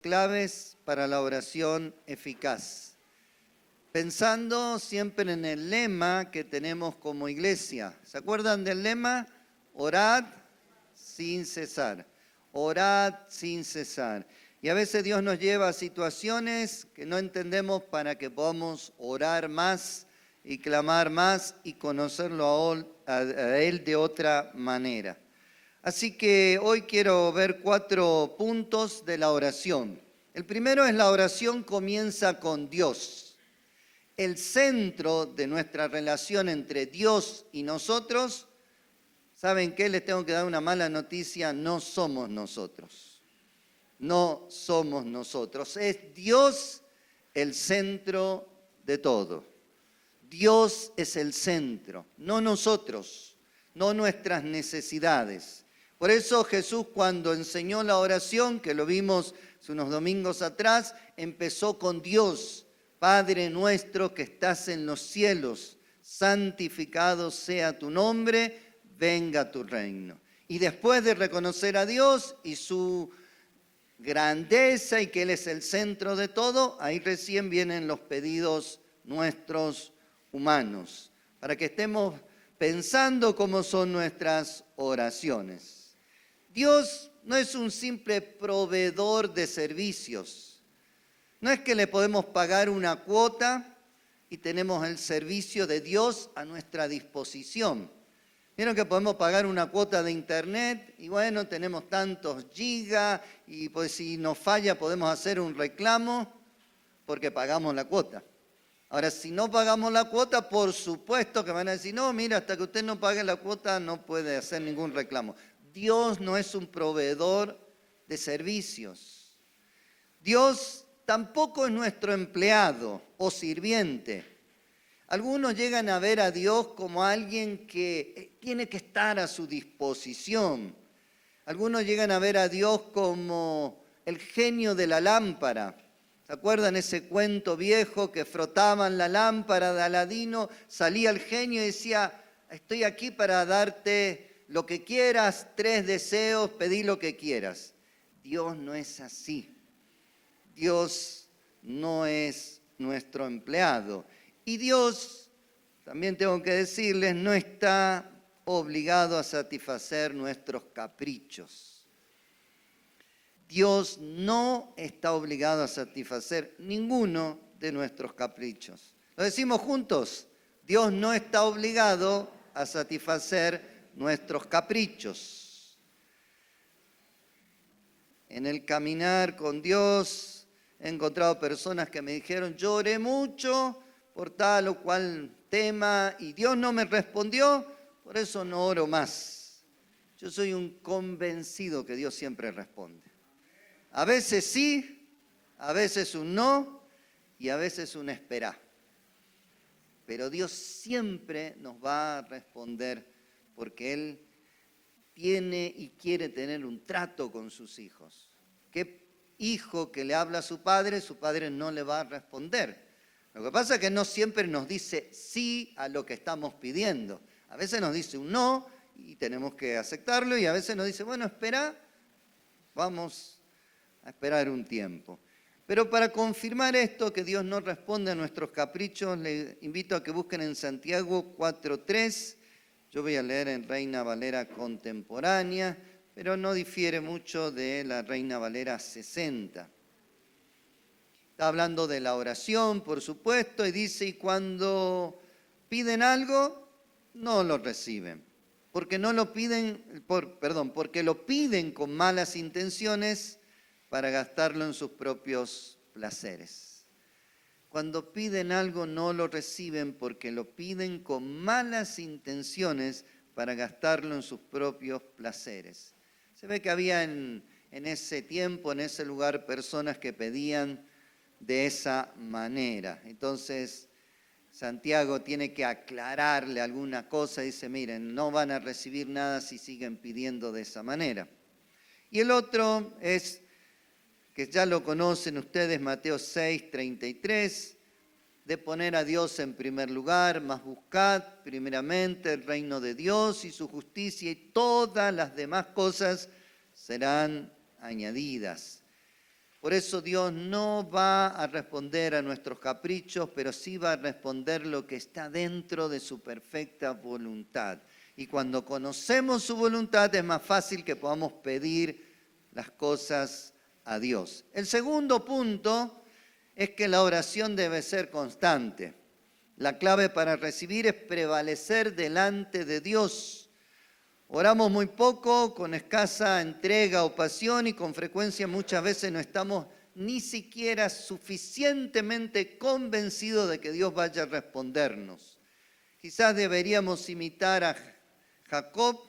Claves para la oración eficaz. Pensando siempre en el lema que tenemos como iglesia. ¿Se acuerdan del lema? Orad sin cesar. Orad sin cesar. Y a veces Dios nos lleva a situaciones que no entendemos para que podamos orar más y clamar más y conocerlo a Él de otra manera. Así que hoy quiero ver 4 puntos de la oración. El primero es la oración comienza con Dios. El centro de nuestra relación entre Dios y nosotros, ¿saben qué? Les tengo que dar una mala noticia, no somos nosotros. No somos nosotros. Es Dios el centro de todo. Dios es el centro, no nosotros, no nuestras necesidades. Por eso Jesús, cuando enseñó la oración, que lo vimos hace unos domingos atrás, empezó con Dios. Padre nuestro que estás en los cielos, santificado sea tu nombre, venga tu reino. Y después de reconocer a Dios y su grandeza y que Él es el centro de todo, ahí recién vienen los pedidos nuestros humanos, para que estemos pensando cómo son nuestras oraciones. Dios no es un simple proveedor de servicios. No es que le podemos pagar una cuota y tenemos el servicio de Dios a nuestra disposición. Vieron que podemos pagar una cuota de internet y bueno, tenemos tantos gigas y pues si nos falla podemos hacer un reclamo porque pagamos la cuota. Ahora, si no pagamos la cuota, por supuesto que van a decir, no, mira, hasta que usted no pague la cuota no puede hacer ningún reclamo. Dios no es un proveedor de servicios. Dios tampoco es nuestro empleado o sirviente. Algunos llegan a ver a Dios como alguien que tiene que estar a su disposición. Algunos llegan a ver a Dios como el genio de la lámpara. ¿Se acuerdan ese cuento viejo que frotaban la lámpara de Aladino? Salía el genio y decía, estoy aquí para darte lo que quieras, 3 deseos, pedí lo que quieras. Dios no es así. Dios no es nuestro empleado. Y Dios, también tengo que decirles, no está obligado a satisfacer nuestros caprichos. Dios no está obligado a satisfacer ninguno de nuestros caprichos. Lo decimos juntos, Dios no está obligado a satisfacer nuestros caprichos. En el caminar con Dios he encontrado personas que me dijeron, yo oré mucho por tal o cual tema y Dios no me respondió, por eso no oro más. Yo soy un convencido que Dios siempre responde. A veces sí, a veces un no y a veces un esperá. Pero Dios siempre nos va a responder porque Él tiene y quiere tener un trato con sus hijos. ¿Qué hijo que le habla a su padre no le va a responder? Lo que pasa es que no siempre nos dice sí a lo que estamos pidiendo. A veces nos dice un no y tenemos que aceptarlo y a veces nos dice, bueno, espera, vamos a esperar un tiempo. Pero para confirmar esto, que Dios no responde a nuestros caprichos, le invito a que busquen en Santiago 4:3. Yo voy a leer en Reina Valera contemporánea, pero no difiere mucho de la Reina Valera 60. Está hablando de la oración, por supuesto, y dice, y cuando piden algo, no lo reciben. Porque porque lo piden con malas intenciones para gastarlo en sus propios placeres. Cuando piden algo no lo reciben porque lo piden con malas intenciones para gastarlo en sus propios placeres. Se ve que había en ese tiempo, en ese lugar, personas que pedían de esa manera. Entonces, Santiago tiene que aclararle alguna cosa. Dice, miren, no van a recibir nada si siguen pidiendo de esa manera. Y el otro es, que ya lo conocen ustedes, Mateo 6:33, de poner a Dios en primer lugar, mas buscad primeramente el reino de Dios y su justicia y todas las demás cosas serán añadidas. Por eso Dios no va a responder a nuestros caprichos, pero sí va a responder lo que está dentro de su perfecta voluntad. Y cuando conocemos su voluntad es más fácil que podamos pedir las cosas a Dios. El segundo punto es que la oración debe ser constante. La clave para recibir es prevalecer delante de Dios. Oramos muy poco, con escasa entrega o pasión y con frecuencia muchas veces no estamos ni siquiera suficientemente convencidos de que Dios vaya a respondernos. Quizás deberíamos imitar a Jacob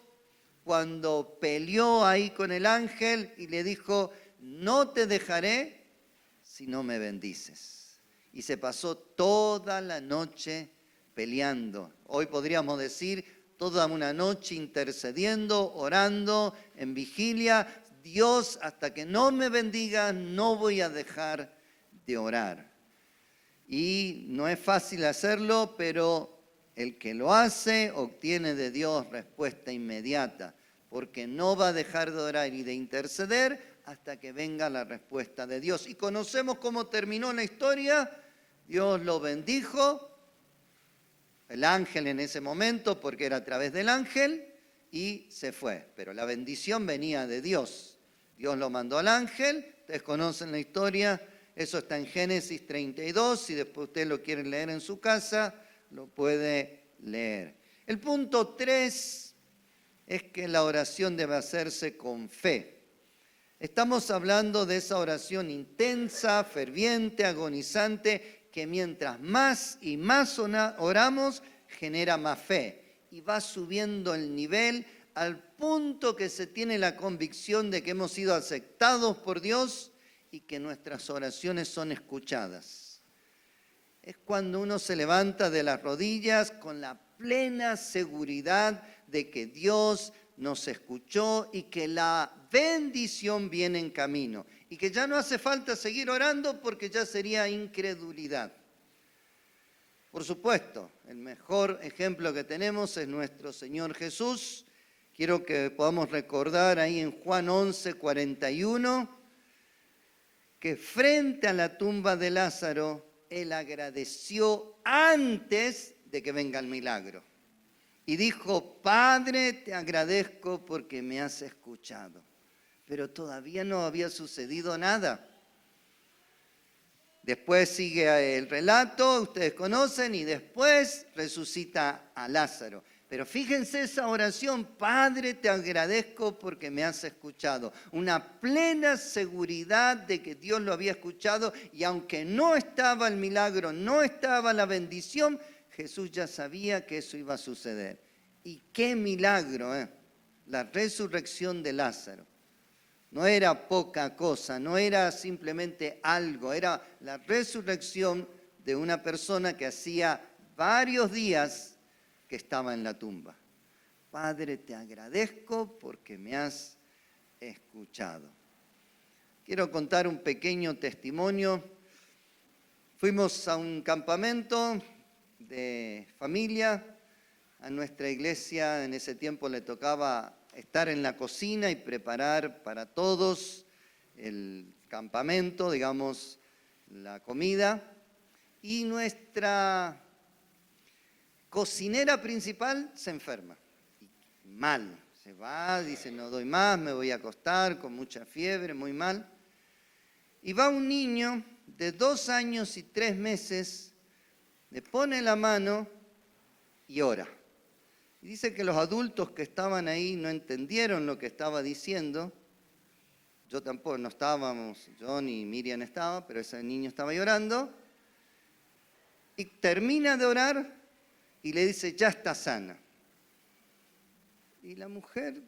cuando peleó ahí con el ángel y le dijo, no te dejaré si no me bendices. Y se pasó toda la noche peleando. Hoy podríamos decir, toda una noche intercediendo, orando, en vigilia. Dios, hasta que no me bendiga, no voy a dejar de orar. Y no es fácil hacerlo, pero el que lo hace obtiene de Dios respuesta inmediata, porque no va a dejar de orar y de interceder hasta que venga la respuesta de Dios. Y conocemos cómo terminó la historia. Dios lo bendijo, el ángel en ese momento, porque era a través del ángel, y se fue. Pero la bendición venía de Dios. Dios lo mandó al ángel, ustedes conocen la historia, eso está en Génesis 32, si después ustedes lo quieren leer en su casa, lo puede leer. El punto 3 es que la oración debe hacerse con fe. Estamos hablando de esa oración intensa, ferviente, agonizante, que mientras más y más oramos, genera más fe. Y va subiendo el nivel al punto que se tiene la convicción de que hemos sido aceptados por Dios y que nuestras oraciones son escuchadas. Es cuando uno se levanta de las rodillas con la plena seguridad de que Dios nos escuchó y que la bendición viene en camino y que ya no hace falta seguir orando porque ya sería incredulidad. Por supuesto, el mejor ejemplo que tenemos es nuestro Señor Jesús. Quiero que podamos recordar ahí en Juan 11:41 que frente a la tumba de Lázaro, Él agradeció antes de que venga el milagro. Y dijo, Padre, te agradezco porque me has escuchado. Pero todavía no había sucedido nada. Después sigue el relato, ustedes conocen, y después resucita a Lázaro. Pero fíjense esa oración, Padre, te agradezco porque me has escuchado. Una plena seguridad de que Dios lo había escuchado y aunque no estaba el milagro, no estaba la bendición, Jesús ya sabía que eso iba a suceder. Y qué milagro, la resurrección de Lázaro. No era poca cosa, no era simplemente algo, era la resurrección de una persona que hacía varios días que estaba en la tumba. Padre, te agradezco porque me has escuchado. Quiero contar un pequeño testimonio. Fuimos a un campamento de familia. A nuestra iglesia en ese tiempo le tocaba estar en la cocina y preparar para todos el campamento, digamos, la comida. Y nuestra cocinera principal se enferma, mal, se va, dice no doy más, me voy a acostar con mucha fiebre, muy mal. Y va un niño de 2 años y 3 meses, le pone la mano y ora. Y dice que los adultos que estaban ahí no entendieron lo que estaba diciendo. Yo tampoco, no estábamos, yo ni Miriam estaba, pero ese niño estaba llorando. Y termina de orar y le dice, ya está sana. Y la mujer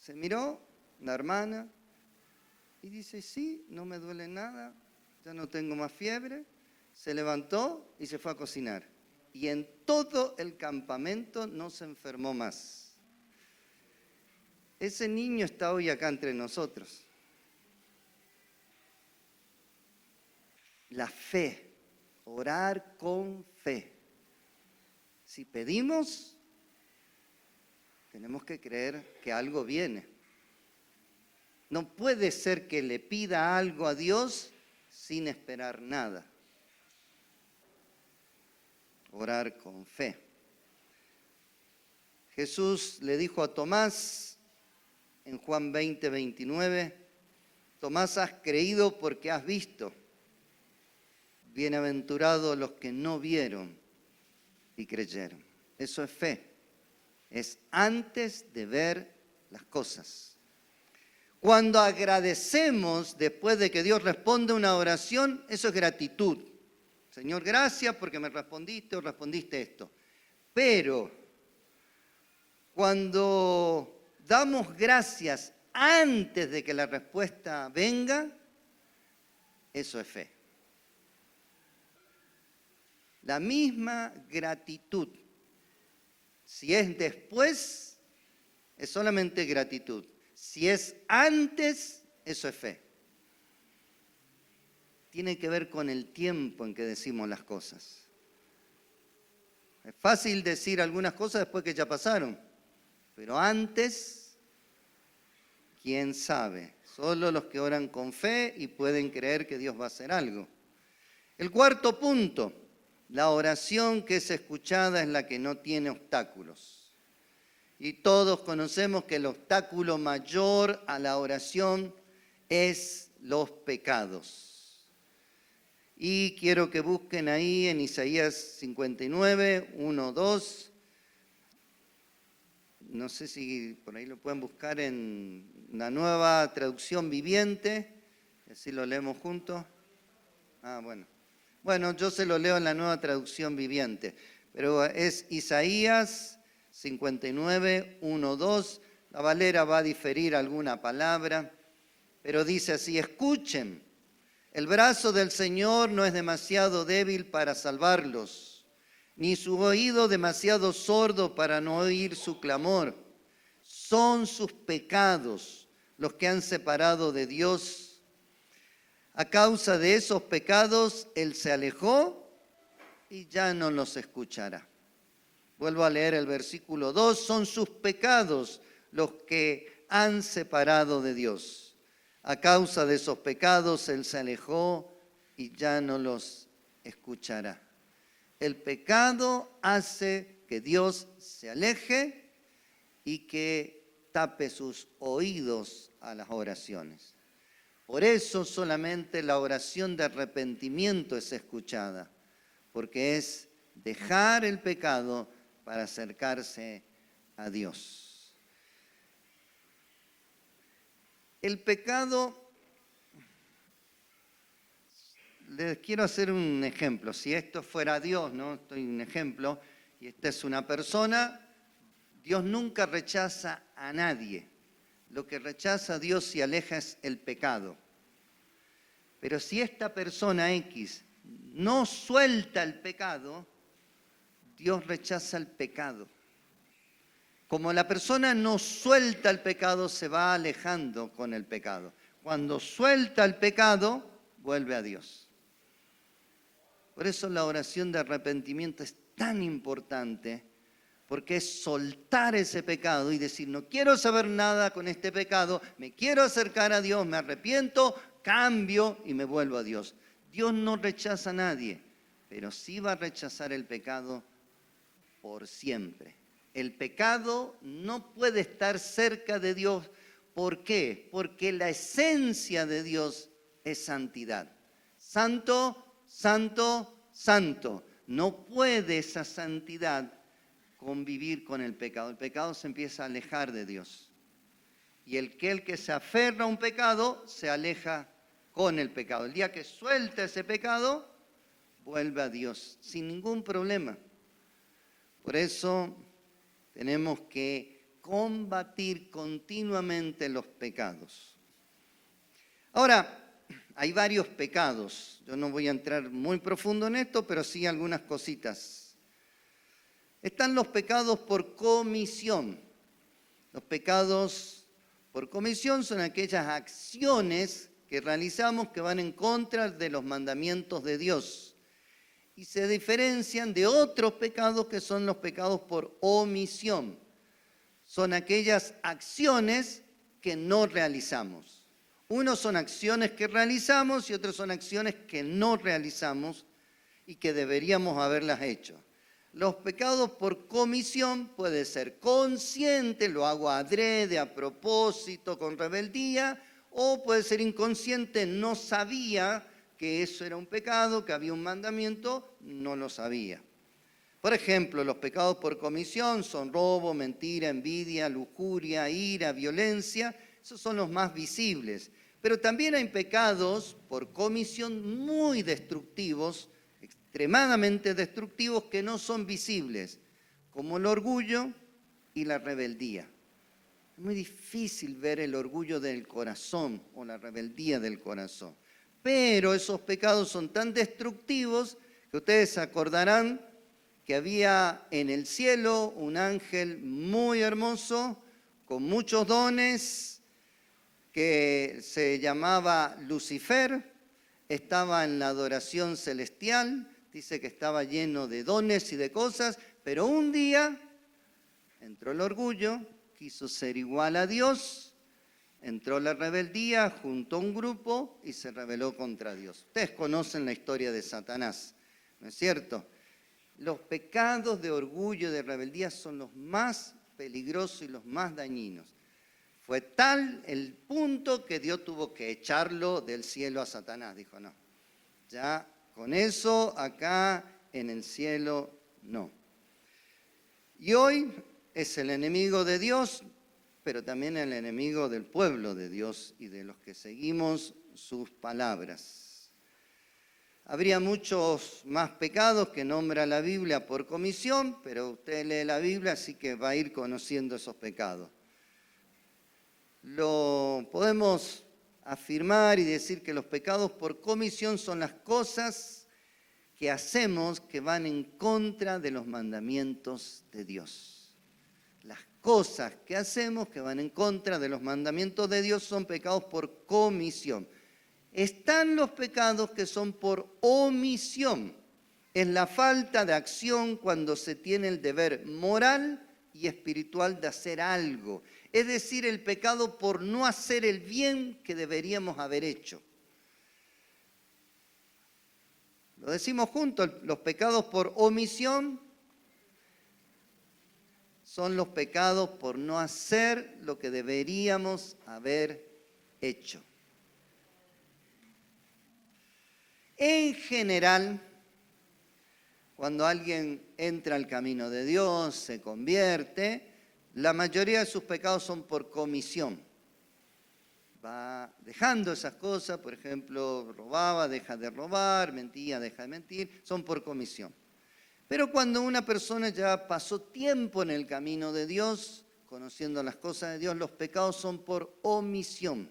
se miró, la hermana, y dice, sí, no me duele nada, ya no tengo más fiebre. Se levantó y se fue a cocinar. Y en todo el campamento no se enfermó más. Ese niño está hoy acá entre nosotros. La fe, orar con fe. Si pedimos, tenemos que creer que algo viene. No puede ser que le pida algo a Dios sin esperar nada. Orar con fe. Jesús le dijo a Tomás en Juan 20, 29, Tomás, has creído porque has visto. Bienaventurados los que no vieron y creyeron. Eso es fe. Es antes de ver las cosas. Cuando agradecemos después de que Dios responde una oración, eso es gratitud. Señor, gracias porque me respondiste o respondiste esto. Pero cuando damos gracias antes de que la respuesta venga, eso es fe. La misma gratitud, si es después, es solamente gratitud. Si es antes, eso es fe. Tiene que ver con el tiempo en que decimos las cosas. Es fácil decir algunas cosas después que ya pasaron, pero antes, ¿quién sabe? Solo los que oran con fe y pueden creer que Dios va a hacer algo. El cuarto punto, la oración que es escuchada es la que no tiene obstáculos. Y todos conocemos que el obstáculo mayor a la oración es los pecados. Y quiero que busquen ahí en Isaías 59, 1, 2. No sé si por ahí lo pueden buscar en la Nueva Traducción Viviente. Así lo leemos juntos. Bueno. Bueno, yo se lo leo en la Nueva Traducción Viviente. Pero es Isaías 59, 1, 2. La Valera va a diferir alguna palabra. Pero dice así, escuchen. El brazo del Señor no es demasiado débil para salvarlos, ni su oído demasiado sordo para no oír su clamor. Son sus pecados los que han separado de Dios. A causa de esos pecados, Él se alejó y ya no los escuchará. Vuelvo a leer el versículo 2. Son sus pecados los que han separado de Dios. A causa de esos pecados, Él se alejó y ya no los escuchará. El pecado hace que Dios se aleje y que tape sus oídos a las oraciones. Por eso solamente la oración de arrepentimiento es escuchada, porque es dejar el pecado para acercarse a Dios. El pecado, les quiero hacer un ejemplo. Si esto fuera Dios, ¿no? Estoy un ejemplo, y esta es una persona, Dios nunca rechaza a nadie. Lo que rechaza a Dios y aleja es el pecado. Pero si esta persona X no suelta el pecado, Dios rechaza el pecado. Como la persona no suelta el pecado, se va alejando con el pecado. Cuando suelta el pecado, vuelve a Dios. Por eso la oración de arrepentimiento es tan importante, porque es soltar ese pecado y decir, no quiero saber nada con este pecado, me quiero acercar a Dios, me arrepiento, cambio y me vuelvo a Dios. Dios no rechaza a nadie, pero sí va a rechazar el pecado por siempre. El pecado no puede estar cerca de Dios. ¿Por qué? Porque la esencia de Dios es santidad. Santo, santo, santo. No puede esa santidad convivir con el pecado. El pecado se empieza a alejar de Dios. Y el que se aferra a un pecado se aleja con el pecado. El día que suelta ese pecado, vuelve a Dios sin ningún problema. Por eso tenemos que combatir continuamente los pecados. Ahora, hay varios pecados. Yo no voy a entrar muy profundo en esto, pero sí algunas cositas. Están los pecados por comisión. Los pecados por comisión son aquellas acciones que realizamos que van en contra de los mandamientos de Dios. Y se diferencian de otros pecados que son los pecados por omisión. Son aquellas acciones que no realizamos. Unos son acciones que realizamos y otros son acciones que no realizamos y que deberíamos haberlas hecho. Los pecados por comisión puede ser consciente, lo hago adrede, a propósito, con rebeldía, o puede ser inconsciente, no sabía que eso era un pecado, que había un mandamiento, no lo sabía. Por ejemplo, los pecados por comisión son robo, mentira, envidia, lujuria, ira, violencia. Esos son los más visibles. Pero también hay pecados por comisión muy destructivos, extremadamente destructivos, que no son visibles, como el orgullo y la rebeldía. Es muy difícil ver el orgullo del corazón o la rebeldía del corazón. Pero esos pecados son tan destructivos que ustedes se acordarán que había en el cielo un ángel muy hermoso, con muchos dones, que se llamaba Lucifer, estaba en la adoración celestial, dice que estaba lleno de dones y de cosas, pero un día entró el orgullo, quiso ser igual a Dios, entró la rebeldía, juntó un grupo y se rebeló contra Dios. Ustedes conocen la historia de Satanás, ¿no es cierto? Los pecados de orgullo y de rebeldía son los más peligrosos y los más dañinos. Fue tal el punto que Dios tuvo que echarlo del cielo a Satanás. Dijo, no, ya con eso acá en el cielo no. Y hoy es el enemigo de Dios, pero también el enemigo del pueblo de Dios y de los que seguimos sus palabras. Habría muchos más pecados que nombra la Biblia por comisión, pero usted lee la Biblia, así que va a ir conociendo esos pecados. Lo podemos afirmar y decir que los pecados por comisión son las cosas que hacemos que van en contra de los mandamientos de Dios. Las cosas que hacemos que van en contra de los mandamientos de Dios son pecados por comisión. Están los pecados que son por omisión. Es la falta de acción cuando se tiene el deber moral y espiritual de hacer algo. Es decir, el pecado por no hacer el bien que deberíamos haber hecho. Lo decimos juntos, los pecados por omisión son los pecados por no hacer lo que deberíamos haber hecho. En general, cuando alguien entra al camino de Dios, se convierte, la mayoría de sus pecados son por comisión. Va dejando esas cosas, por ejemplo, robaba, deja de robar, mentía, deja de mentir, son por comisión. Pero cuando una persona ya pasó tiempo en el camino de Dios, conociendo las cosas de Dios, los pecados son por omisión.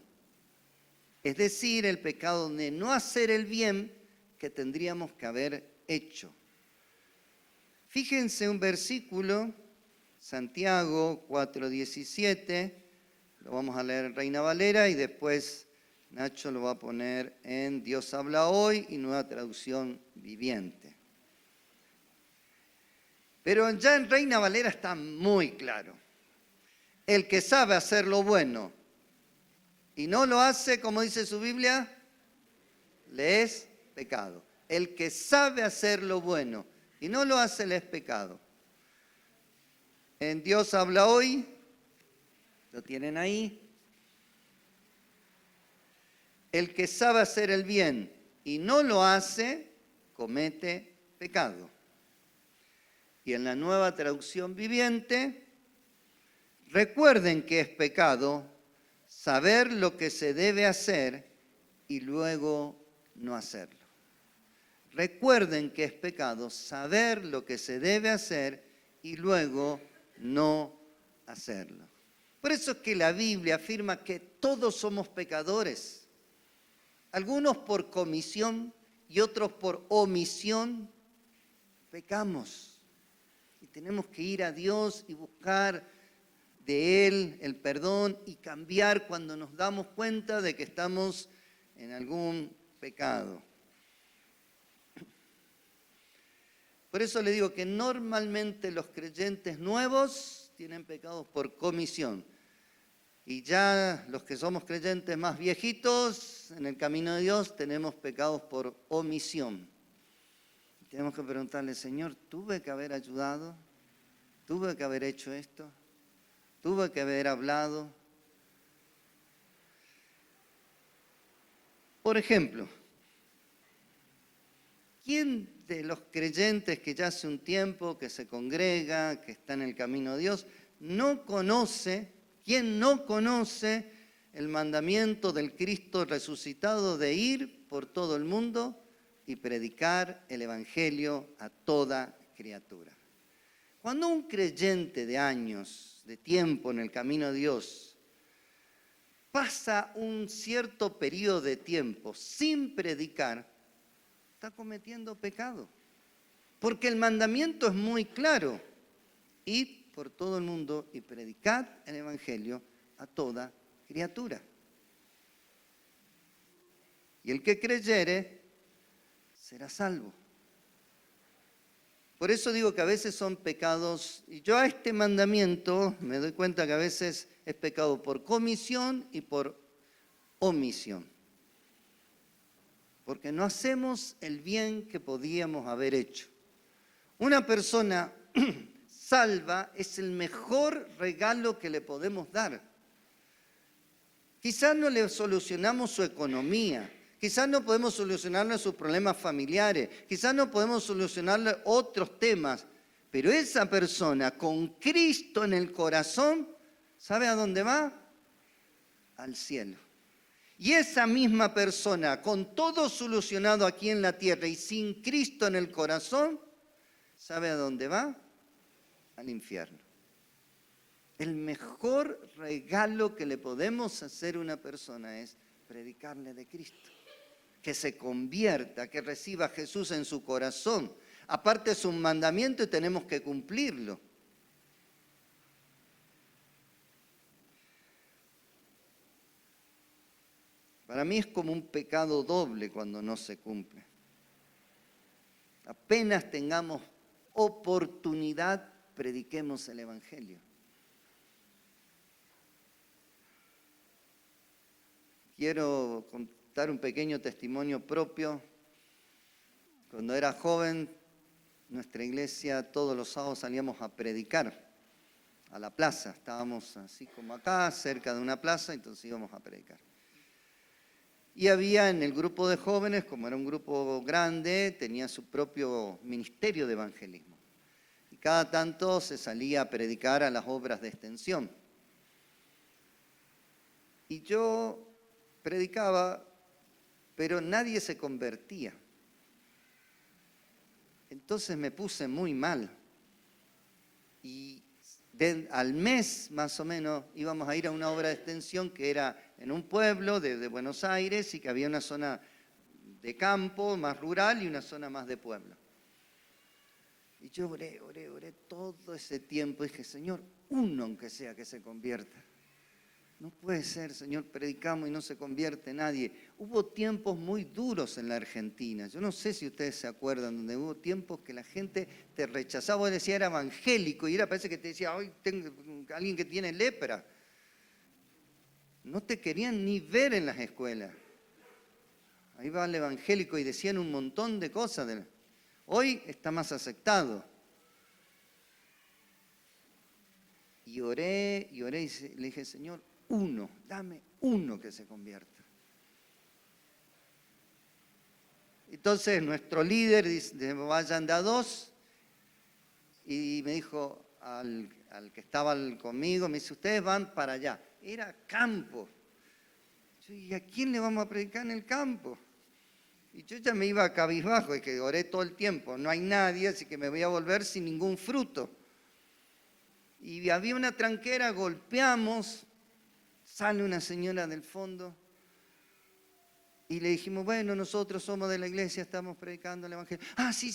Es decir, el pecado de no hacer el bien que tendríamos que haber hecho. Fíjense un versículo, Santiago 4:17, lo vamos a leer en Reina Valera y después Nacho lo va a poner en Dios habla hoy y Nueva Traducción Viviente. Pero ya en Reina Valera está muy claro. El que sabe hacer lo bueno y no lo hace, como dice su Biblia, le es pecado. El que sabe hacer lo bueno y no lo hace, le es pecado. En Dios habla hoy, lo tienen ahí. El que sabe hacer el bien y no lo hace, comete pecado. Y en la Nueva Traducción Viviente, recuerden que es pecado saber lo que se debe hacer y luego no hacerlo. Recuerden que es pecado saber lo que se debe hacer y luego no hacerlo. Por eso es que la Biblia afirma que todos somos pecadores. Algunos por comisión y otros por omisión pecamos. Y tenemos que ir a Dios y buscar de Él el perdón y cambiar cuando nos damos cuenta de que estamos en algún pecado. Por eso le digo que normalmente los creyentes nuevos tienen pecados por comisión. Y ya los que somos creyentes más viejitos, en el camino de Dios, tenemos pecados por omisión. Tenemos que preguntarle, Señor, ¿tuve que haber ayudado? ¿Tuve que haber hecho esto? ¿Tuve que haber hablado? Por ejemplo, ¿quién de los creyentes que ya hace un tiempo que se congrega, que está en el camino de Dios, quién no conoce el mandamiento del Cristo resucitado de ir por todo el mundo y predicar el Evangelio a toda criatura? Cuando un creyente de años, de tiempo en el camino de Dios, pasa un cierto periodo de tiempo sin predicar, está cometiendo pecado. Porque el mandamiento es muy claro. Id por todo el mundo y predicad el Evangelio a toda criatura. Y el que creyere será salvo. Por eso digo que a veces son pecados, y yo a este mandamiento me doy cuenta que a veces es pecado por comisión y por omisión. Porque no hacemos el bien que podíamos haber hecho. Una persona salva es el mejor regalo que le podemos dar. Quizás no le solucionamos su economía, quizás no podemos solucionarle sus problemas familiares, quizás no podemos solucionarle otros temas, pero esa persona con Cristo en el corazón, ¿sabe a dónde va? Al cielo. Y esa misma persona, con todo solucionado aquí en la tierra y sin Cristo en el corazón, ¿sabe a dónde va? Al infierno. El mejor regalo que le podemos hacer a una persona es predicarle de Cristo. Que se convierta, que reciba a Jesús en su corazón. Aparte es un mandamiento y tenemos que cumplirlo. Para mí es como un pecado doble cuando no se cumple. Apenas tengamos oportunidad, prediquemos el Evangelio. Quiero contar un pequeño testimonio propio. Cuando era joven, nuestra iglesia todos los sábados salíamos a predicar a la plaza. Estábamos así como acá, cerca de una plaza, entonces íbamos a predicar. Y había en el grupo de jóvenes, como era un grupo grande, tenía su propio ministerio de evangelismo. Y cada tanto se salía a predicar a las obras de extensión. Y yo predicaba, pero nadie se convertía. Entonces me puse muy mal. Y al mes, más o menos, íbamos a ir a una obra de extensión que era en un pueblo de Buenos Aires y que había una zona de campo más rural y una zona más de pueblo. Y yo oré todo ese tiempo. Dije, Señor, uno aunque sea que se convierta. No puede ser, Señor, predicamos y no se convierte nadie. Hubo tiempos muy duros en la Argentina. Yo no sé si ustedes se acuerdan, donde hubo tiempos que la gente te rechazaba. Vos decías era evangélico y era parece que te decía, hoy tengo alguien que tiene lepra. No te querían ni ver en las escuelas. Ahí va el evangélico y decían un montón de cosas. Hoy está más aceptado. Y oré y le dije, Señor, dame uno que se convierta. Entonces nuestro líder dice, vayan de a dos, y me dijo al que estaba conmigo, me dice, ustedes van para allá. Era campo. ¿Y a quién le vamos a predicar en el campo? Y yo ya me iba cabizbajo, y que oré todo el tiempo, no hay nadie, así que me voy a volver sin ningún fruto. Y había una tranquera, golpeamos, sale una señora del fondo y le dijimos, bueno, nosotros somos de la iglesia, estamos predicando el Evangelio. Ah, sí,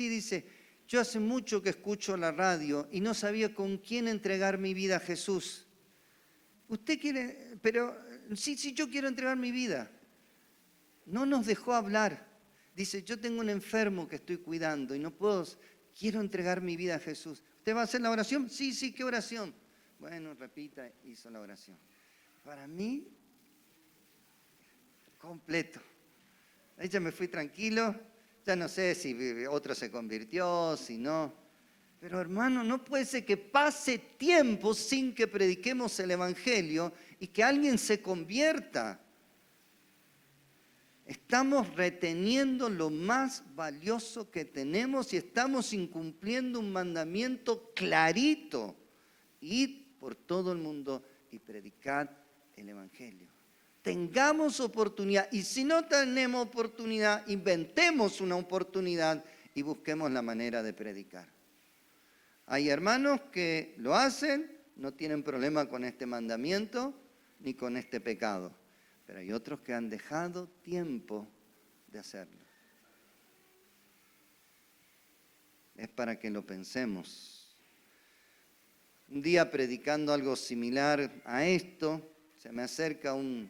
dice, yo hace mucho que escucho la radio y no sabía con quién entregar mi vida a Jesús. ¿Usted quiere? Pero sí, yo quiero entregar mi vida. No nos dejó hablar. Dice, yo tengo un enfermo que estoy cuidando y no puedo, quiero entregar mi vida a Jesús. ¿Usted va a hacer la oración? Sí, ¿qué oración? Bueno, repita, hizo la oración. para mí, completo. Ahí ya me fui tranquilo, ya no sé si otro se convirtió, si no. Pero hermano, no puede ser que pase tiempo sin que prediquemos el Evangelio y que alguien se convierta. Estamos reteniendo lo más valioso que tenemos y estamos incumpliendo un mandamiento clarito. Id por todo el mundo y predicad el Evangelio. Tengamos oportunidad y si no tenemos oportunidad, inventemos una oportunidad y busquemos la manera de predicar. Hay hermanos que lo hacen, no tienen problema con este mandamiento ni con este pecado, pero hay otros que han dejado tiempo de hacerlo. Es para que lo pensemos. Un día predicando algo similar a esto, se me acerca un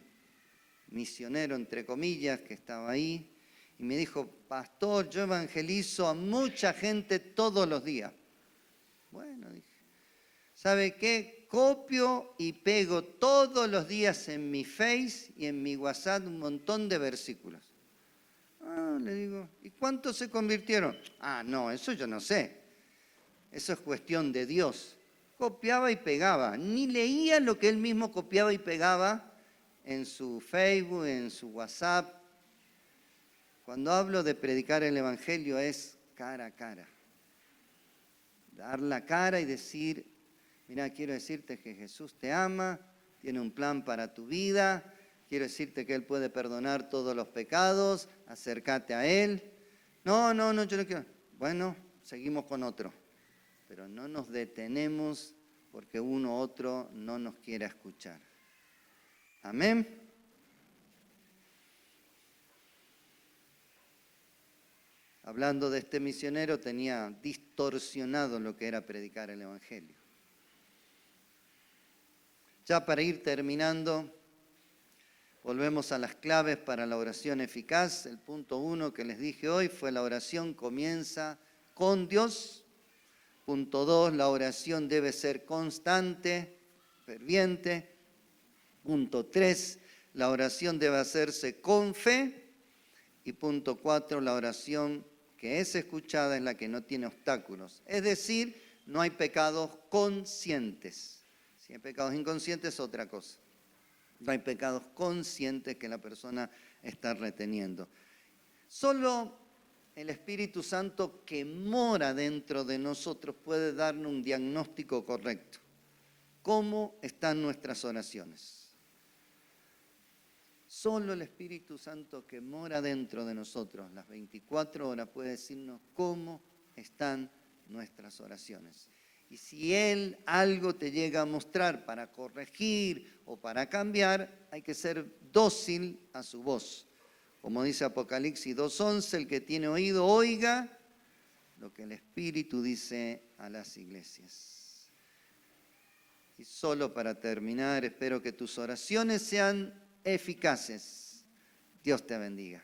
misionero, entre comillas, que estaba ahí, y me dijo, pastor, yo evangelizo a mucha gente todos los días. Bueno, dije, ¿sabe qué? Copio y pego todos los días en mi Face y en mi WhatsApp un montón de versículos. Ah, le digo, ¿y cuántos se convirtieron? Ah, no, eso yo no sé. Eso es cuestión de Dios. Copiaba y pegaba, ni leía lo que él mismo copiaba y pegaba en su Facebook, en su WhatsApp. Cuando hablo de predicar el Evangelio es cara a cara. Dar la cara y decir, mira, quiero decirte que Jesús te ama, tiene un plan para tu vida, quiero decirte que Él puede perdonar todos los pecados, acércate a Él. No, yo no quiero. Bueno, seguimos con otro, pero no nos detenemos porque uno u otro no nos quiera escuchar. Amén. Hablando de este misionero, tenía distorsionado lo que era predicar el Evangelio. Ya para ir terminando, volvemos a las claves para la oración eficaz. El punto 1 que les dije hoy fue la oración comienza con Dios. Punto 2, la oración debe ser constante, ferviente. Punto 3, la oración debe hacerse con fe. Y punto 4, la oración que es escuchada es la que no tiene obstáculos. Es decir, no hay pecados conscientes. Si hay pecados inconscientes es otra cosa. No hay pecados conscientes que la persona está reteniendo. Solo el Espíritu Santo que mora dentro de nosotros puede darnos un diagnóstico correcto. ¿Cómo están nuestras oraciones? Solo el Espíritu Santo que mora dentro de nosotros las 24 horas puede decirnos cómo están nuestras oraciones. Y si Él algo te llega a mostrar para corregir o para cambiar, hay que ser dócil a su voz. Como dice Apocalipsis 2:11, el que tiene oído, oiga lo que el Espíritu dice a las iglesias. Y solo para terminar, espero que tus oraciones sean eficaces. Dios te bendiga.